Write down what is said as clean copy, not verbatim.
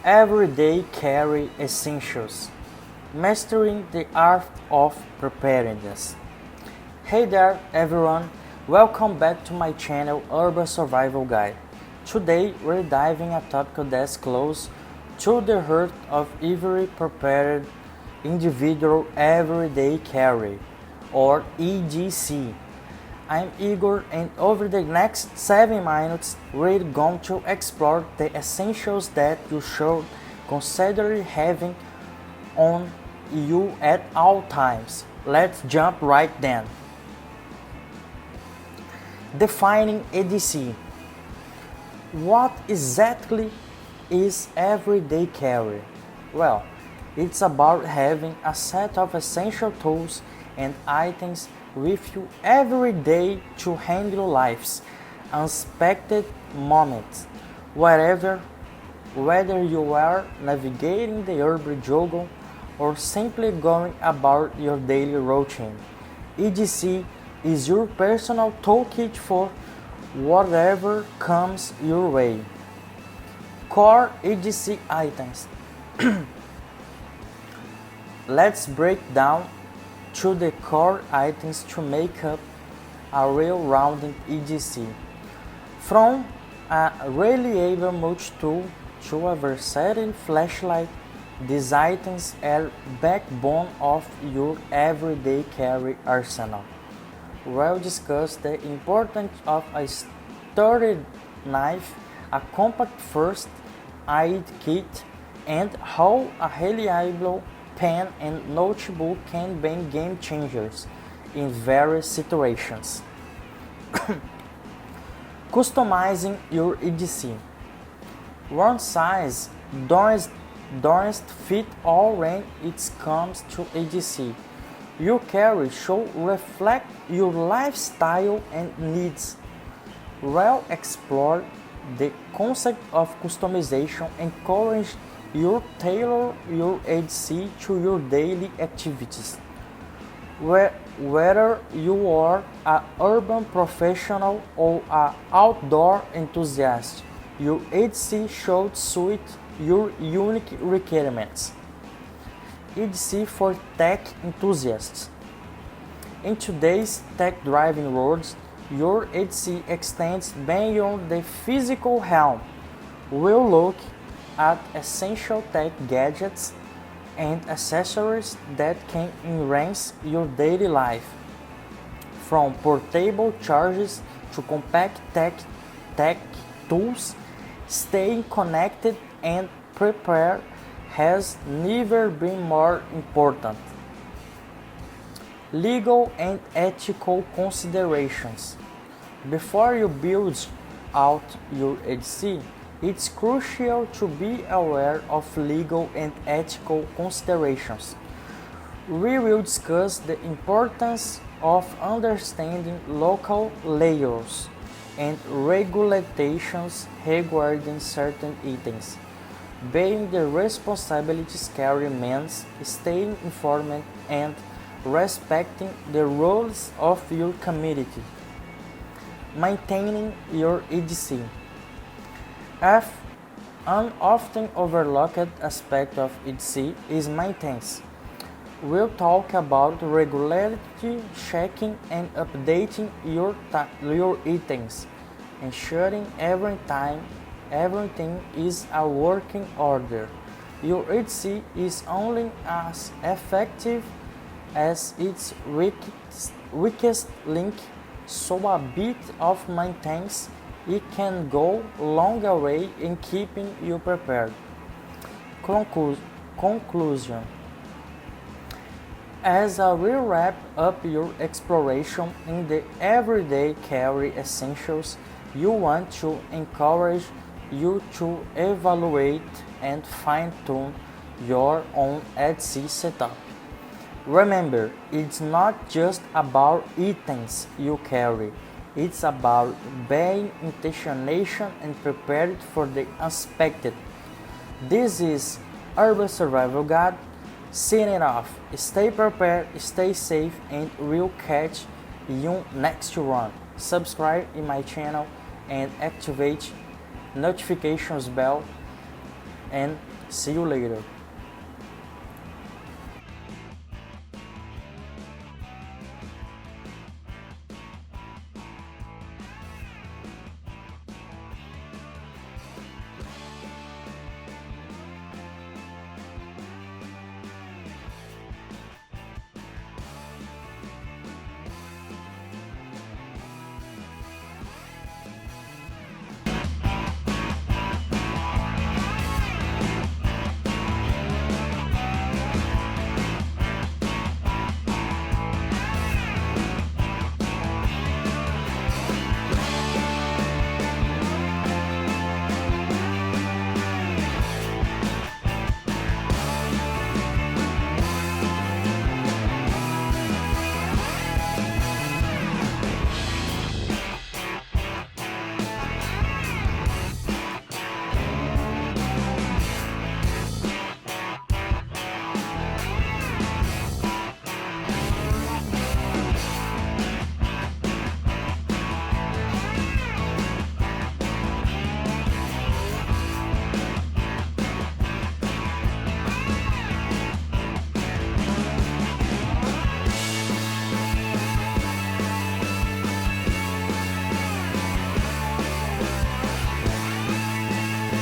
Everyday Carry Essentials, Mastering the Art of Preparedness. Hey there everyone, welcome back to my channel Urban Survival Guide. Today we're diving a topic that's close to the heart of every prepared individual everyday carry, or EDC. I'm Igor, and over the next 7 minutes we're going to explore the essentials that you should consider having on you at all times. Let's jump right then. Defining EDC. What exactly is everyday carry? Well, it's about having a set of essential tools and items with you every day to handle life's unexpected moments, whether you are navigating the urban jungle or simply going about your daily routine. EDC is your personal toolkit for whatever comes your way. Core EDC items. Let's break down to the core items to make up a well-rounded EDC. From a reliable multi-tool to a versatile flashlight, these items are backbone of your everyday carry arsenal. We'll discuss the importance of a sturdy knife, a compact first aid kit, and how a reliable pen and notebook can be game changers in various situations. Customizing your EDC. One size doesn't fit all when it comes to EDC. Your carry should reflect your lifestyle and needs. Well explore the concept of customization, encourage you tailor your EDC to your daily activities. Whether you are an urban professional or an outdoor enthusiast, your EDC should suit your unique requirements. EDC for tech enthusiasts. In today's tech-driven world, your EDC extends beyond the physical realm. We'll look at essential tech gadgets and accessories that can enhance your daily life. From portable chargers to compact tech tools, staying connected and prepared has never been more important. Legal and ethical considerations. Before you build out your EDC, it's crucial to be aware of legal and ethical considerations. We will discuss the importance of understanding local laws and regulations regarding certain items. Being the responsibilities carry means staying informed and respecting the rules of your community. Maintaining your EDC. An often overlooked aspect of EDC is maintenance. We'll talk about regularly checking and updating your items, ensuring everything is a working order. Your EDC is only as effective as its weakest link, so a bit of maintenance it can go a long way in keeping you prepared. Conclusion. As we wrap up your exploration in the everyday carry essentials, you want to encourage you to evaluate and fine-tune your own EDC setup. Remember, it's not just about items you carry. It's about being intentional and prepared for the unexpected. This is Urban Survival Guide, signing off. Stay prepared, stay safe, and we'll catch you next one. Subscribe in my channel and activate notifications bell and See you later.